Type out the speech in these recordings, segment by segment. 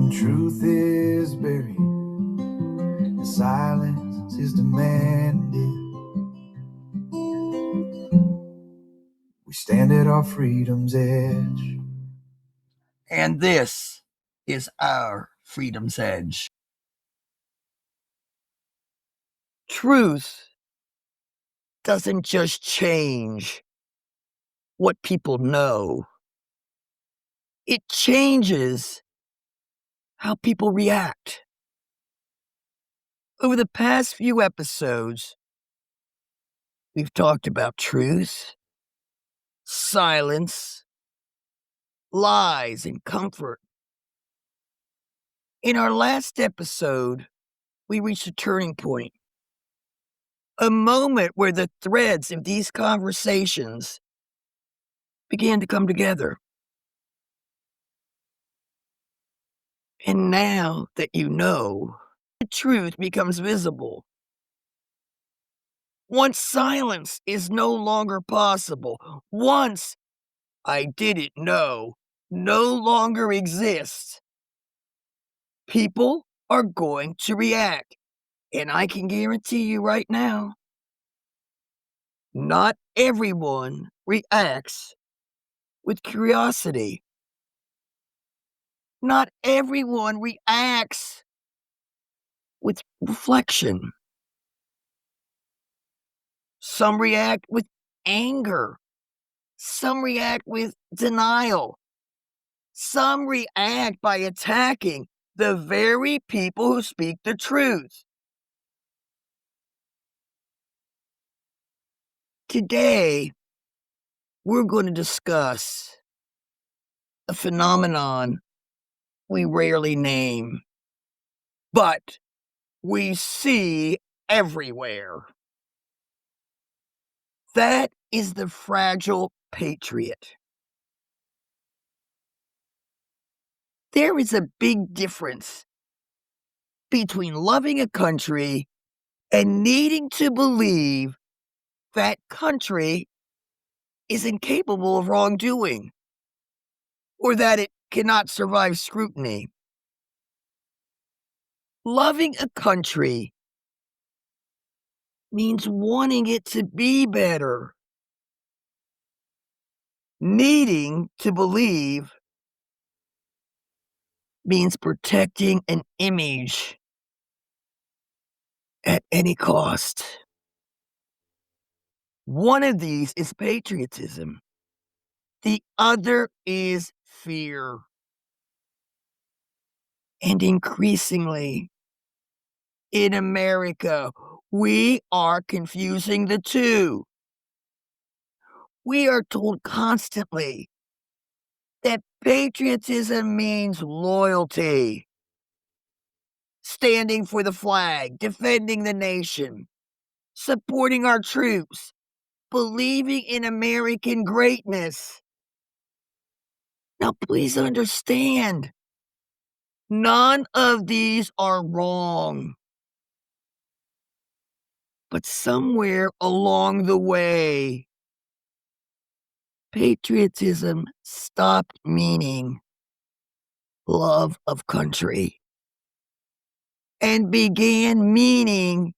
When truth is buried and silence is demanded, we stand at our freedom's edge. And this is our freedom's edge. Truth doesn't just change what people know. It changes how people react. Over the past few episodes, we've talked about truth, silence, lies, and comfort. In our last episode, we reached a turning point, a moment where the threads of these conversations began to come together. And now that you know, the truth becomes visible. Once silence is no longer possible, once I didn't know no longer exists, people are going to react. And I can guarantee you right now, not everyone reacts with curiosity. Not everyone reacts with reflection. Some react with anger. Some react with denial. Some react by attacking the very people who speak the truth. Today, we're going to discuss a phenomenon we rarely name, but we see everywhere. That is the fragile patriot. There is a big difference between loving a country and needing to believe that country is incapable of wrongdoing or that it cannot survive scrutiny. Loving a country means wanting it to be better. Needing to believe means protecting an image at any cost. One of these is patriotism. The other is fear. And increasingly, in America, we are confusing the two. We are told constantly that patriotism means loyalty, standing for the flag, defending the nation, supporting our troops, believing in American greatness. Now, please understand, none of these are wrong. But somewhere along the way, patriotism stopped meaning love of country and began meaning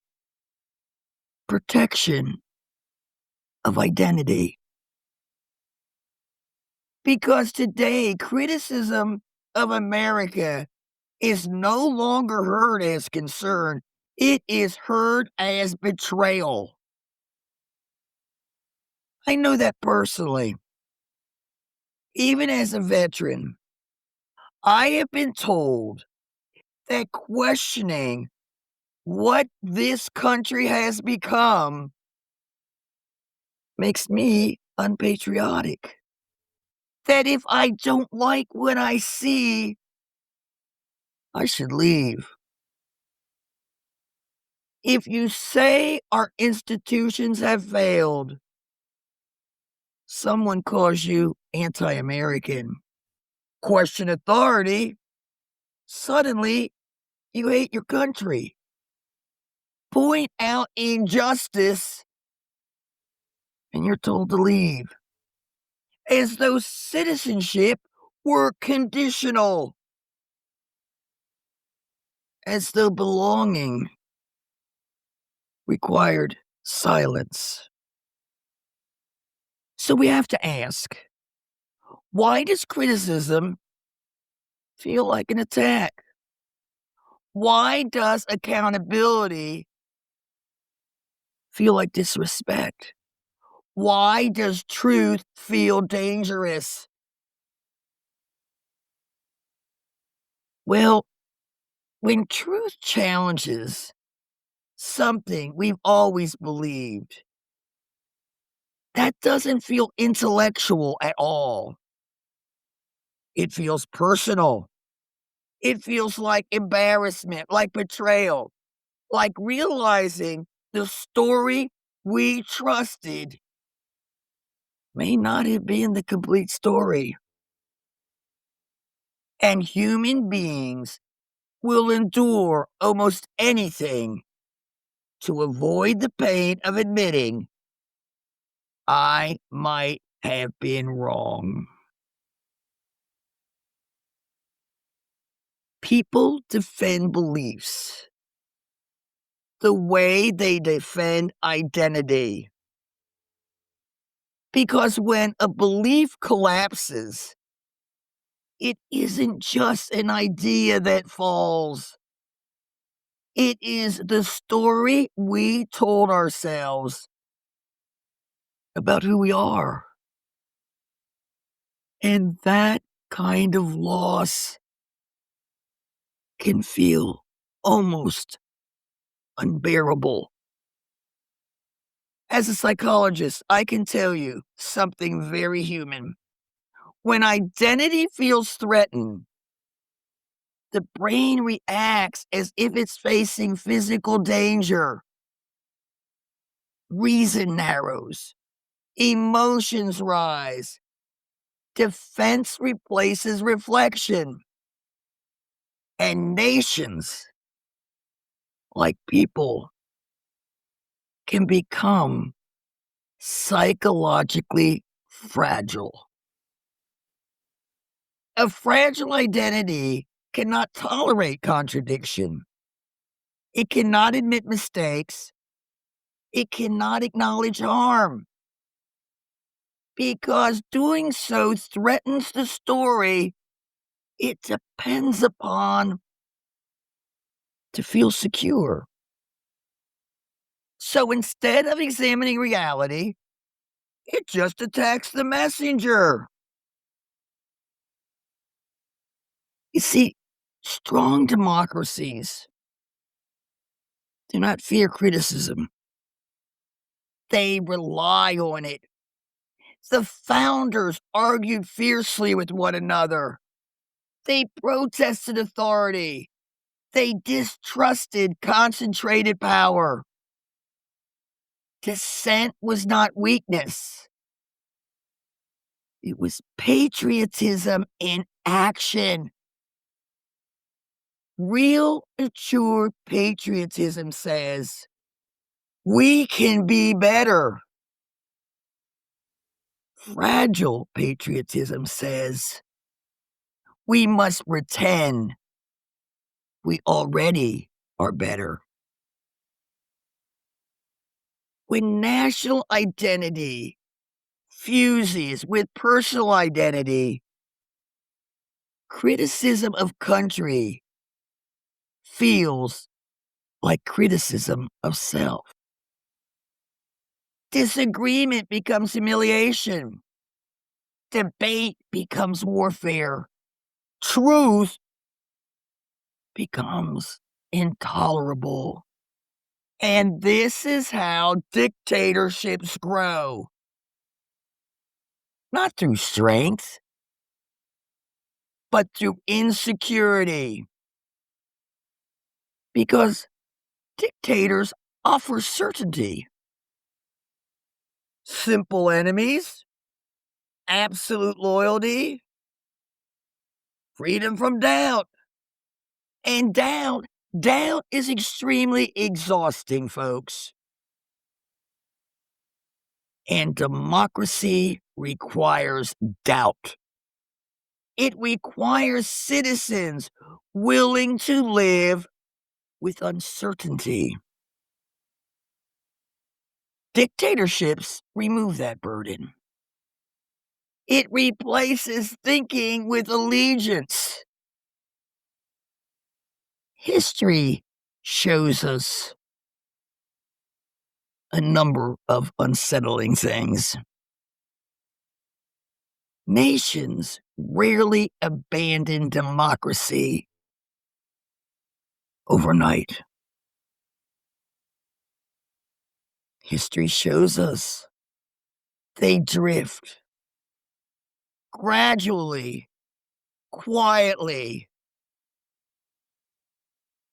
protection of identity. Because today, criticism of America is no longer heard as concern. It is heard as betrayal. I know that personally. Even as a veteran, I have been told that questioning what this country has become makes me unpatriotic. That if I don't like what I see, I should leave. If you say our institutions have failed, someone calls you anti-American. Question authority, suddenly you hate your country. Point out injustice, and you're told to leave. As though citizenship were conditional. as though belonging required silence. So we have to ask, why does criticism feel like an attack? Why does accountability feel like disrespect? Why does truth feel dangerous? Well, when truth challenges something we've always believed, that doesn't feel intellectual at all. It feels personal. It feels like embarrassment, like betrayal, like realizing the story we trusted may not have been the complete story. And human beings will endure almost anything to avoid the pain of admitting, I might have been wrong. People defend beliefs the way they defend identity. Because when a belief collapses, it isn't just an idea that falls. It is the story we told ourselves about who we are. And that kind of loss can feel almost unbearable. As a psychologist, I can tell you something very human. When identity feels threatened, the brain reacts as if it's facing physical danger. Reason narrows, emotions rise, defense replaces reflection, and nations, like people, can become psychologically fragile. A fragile identity cannot tolerate contradiction. It cannot admit mistakes. It cannot acknowledge harm. Because doing so threatens the story it depends upon to feel secure. So instead of examining reality, it just attacks the messenger. You see, strong democracies do not fear criticism. They rely on it. The founders argued fiercely with one another. They protested authority. They distrusted concentrated power. Dissent was not weakness. It was patriotism in action. Real, mature patriotism says, we can be better. Fragile patriotism says, we must pretend we already are better. When national identity fuses with personal identity, criticism of country feels like criticism of self. Disagreement becomes humiliation. Debate becomes warfare. Truth becomes intolerable. And this is how dictatorships grow. Not through strength, but through insecurity. Because dictators offer certainty. Simple enemies, absolute loyalty, freedom from doubt. And doubt is extremely exhausting, folks. And democracy requires doubt. It requires citizens willing to live with uncertainty. Dictatorships remove that burden. It replaces thinking with allegiance. History shows us a number of unsettling things. Nations rarely abandon democracy overnight. History shows us they drift gradually, quietly,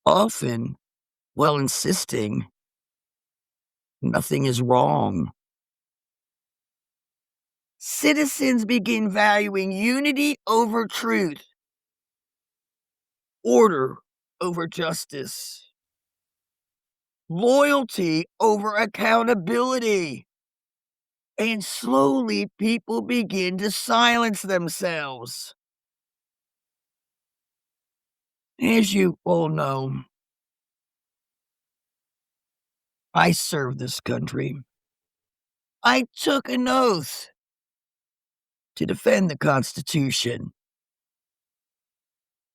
often while insisting nothing is wrong. Citizens begin valuing unity over truth, order over justice, loyalty over accountability. And slowly people begin to silence themselves. As you all know, I served this country. I took an oath to defend the Constitution.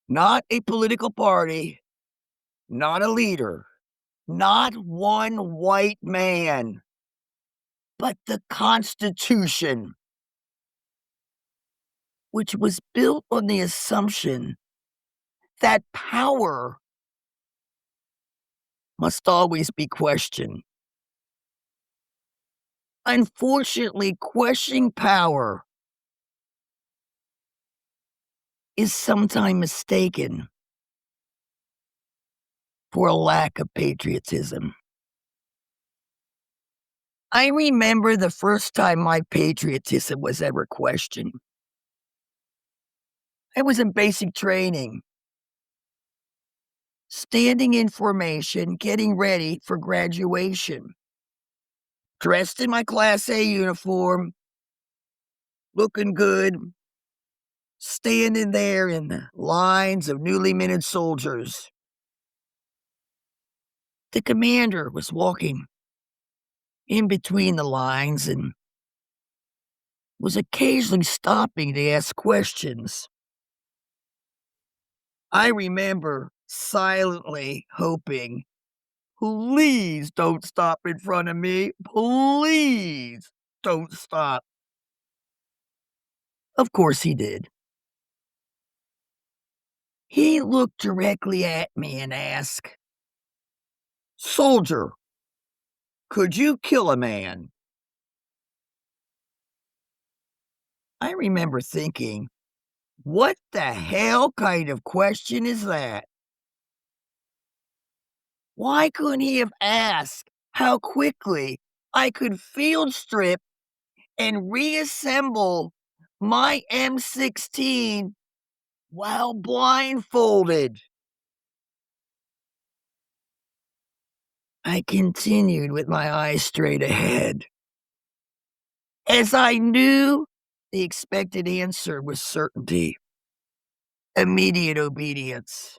Not a political party, not a leader, not one white man, but the Constitution, which was built on the assumption that power must always be questioned. Unfortunately, questioning power is sometimes mistaken for a lack of patriotism. I remember the first time my patriotism was ever questioned. I was in basic training, standing in formation, getting ready for graduation. Dressed in my Class A uniform, looking good, standing there in the lines of newly minted soldiers. The commander was walking in between the lines and was occasionally stopping to ask questions. I remember silently hoping, please don't stop in front of me. Please don't stop. Of course he did. He looked directly at me and asked, "Soldier, could you kill a man?" I remember thinking, what the hell kind of question is that? Why couldn't he have asked how quickly I could field strip and reassemble my M16 while blindfolded? I continued with my eyes straight ahead, as I knew the expected answer was certainty, immediate obedience.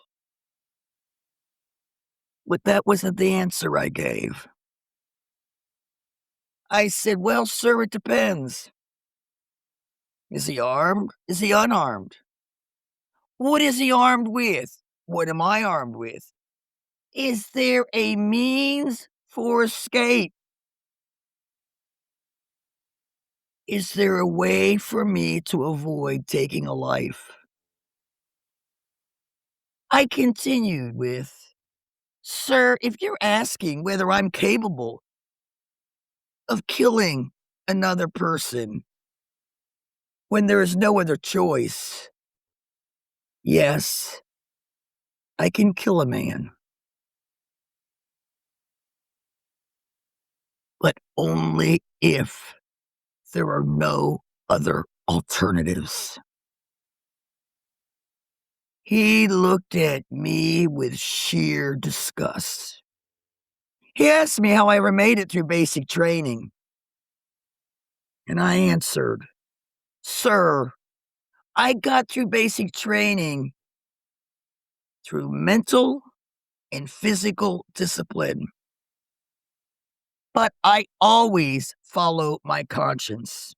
But that wasn't the answer I gave. I said, "Well, sir, it depends. Is he armed? Is he unarmed? What is he armed with? What am I armed with? Is there a means for escape? Is there a way for me to avoid taking a life?" I continued with, "Sir, if you're asking whether I'm capable of killing another person when there is no other choice, yes, I can kill a man, but only if there are no other alternatives." He looked at me with sheer disgust. He asked me how I ever made it through basic training, and I answered, "Sir, I got through basic training through mental and physical discipline. But I always follow my conscience.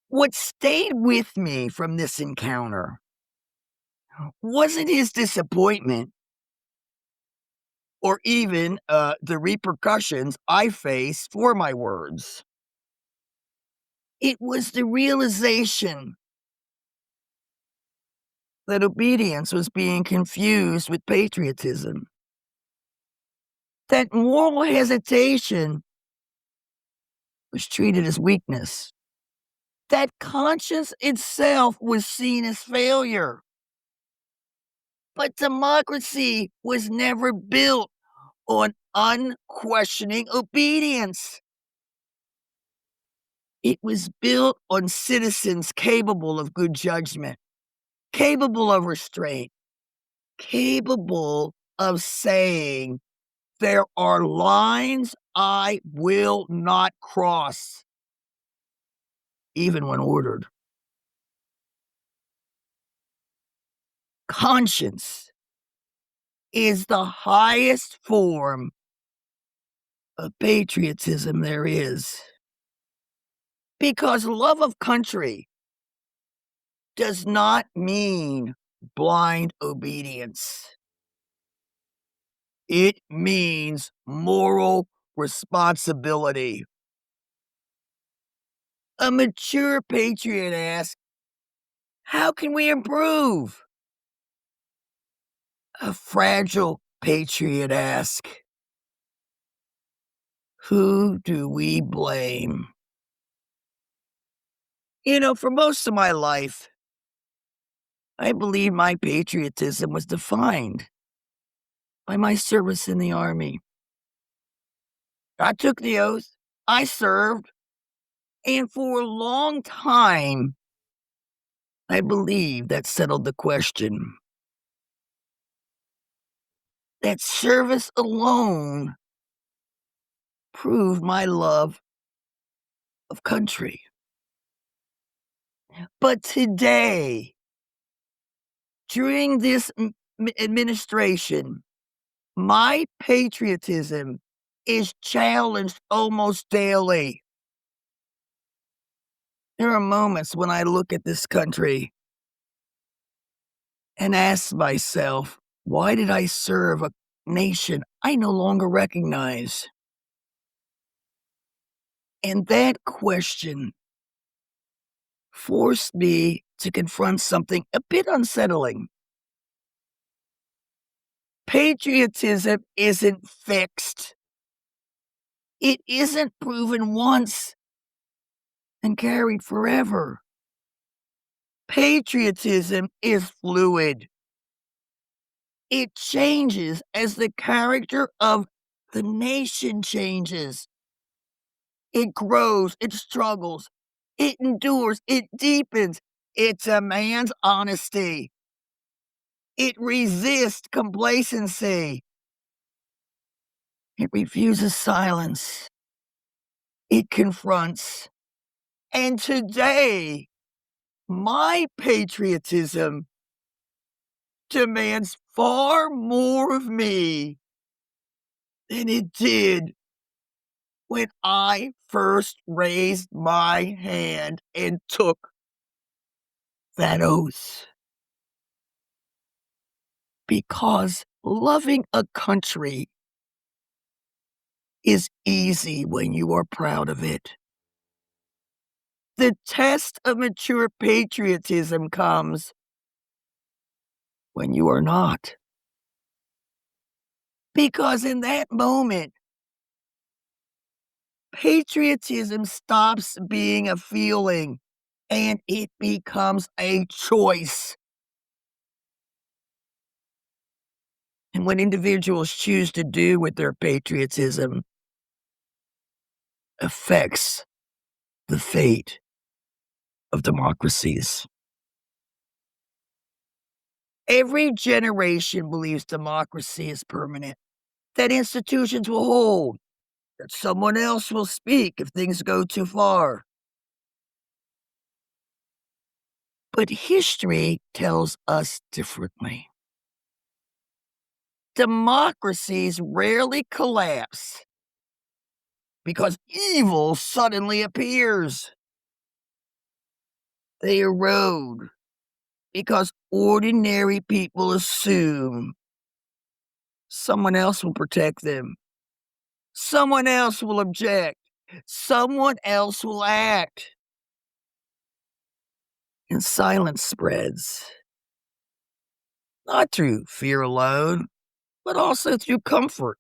What stayed with me from this encounter wasn't his disappointment or even the repercussions I face for my words. It was the realization that obedience was being confused with patriotism, that moral hesitation was treated as weakness, that conscience itself was seen as failure. But democracy was never built on unquestioning obedience. It was built on citizens capable of good judgment, capable of restraint, capable of saying, there are lines I will not cross, even when ordered. Conscience is the highest form of patriotism there is. Because love of country does not mean blind obedience. It means moral responsibility. A mature patriot asks, how can we improve? A fragile patriot asks, who do we blame? For most of my life, I believe my patriotism was defined by my service in the Army. I took the oath, I served, and for a long time, I believe that settled the question. That service alone proved my love of country. But today, during this administration, my patriotism is challenged almost daily. There are moments when I look at this country and ask myself, why did I serve a nation I no longer recognize? And that question forced me to confront something a bit unsettling. Patriotism isn't fixed. It isn't proven once and carried forever. Patriotism is fluid. It changes as the character of the nation changes. It grows, it struggles, it endures, it deepens, it demands honesty. It resists complacency. It refuses silence. It confronts. And today, my patriotism demands far more of me than it did when I first raised my hand and took that oath. Because loving a country is easy when you are proud of it. The test of mature patriotism comes when you are not. Because in that moment, patriotism stops being a feeling and it becomes a choice. And what individuals choose to do with their patriotism affects the fate of democracies. Every generation believes democracy is permanent, that institutions will hold, that someone else will speak if things go too far. But history tells us differently. Democracies rarely collapse because evil suddenly appears. They erode because ordinary people assume someone else will protect them. Someone else will object. Someone else will act. And silence spreads, not through fear alone, but also through comfort.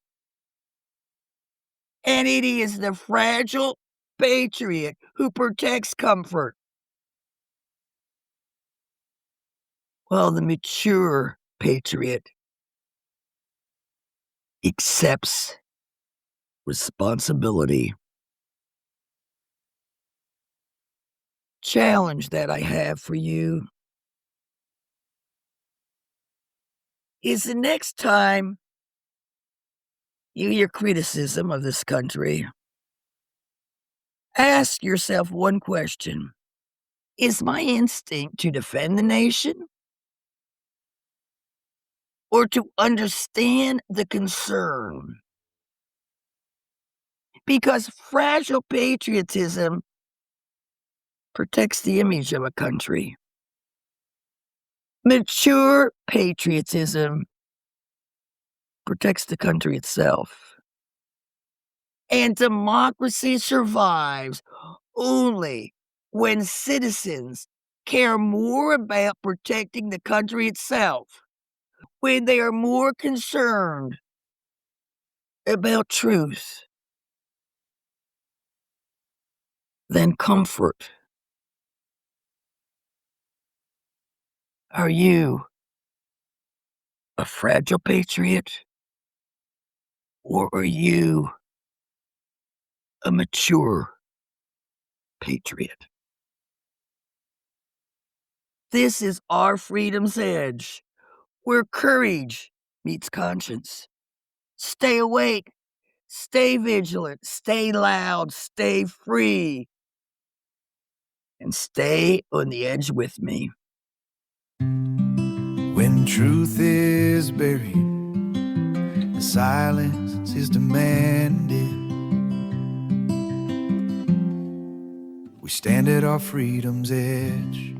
And it is the fragile patriot who protects comfort, while the mature patriot accepts responsibility. Challenge that I have for you is the next time you hear criticism of this country, ask yourself one question. Is my instinct to defend the nation or to understand the concern? Because fragile patriotism protects the image of a country. Mature patriotism protects the country itself. And democracy survives only when citizens care more about protecting the country itself, when they are more concerned about truth than comfort. Are you a fragile patriot, or are you a mature patriot? This is Our Freedom's Edge, where courage meets conscience. Stay awake, stay vigilant, stay loud, stay free, and stay on the edge with me. When truth is buried and silence is demanded, we stand at our freedom's edge.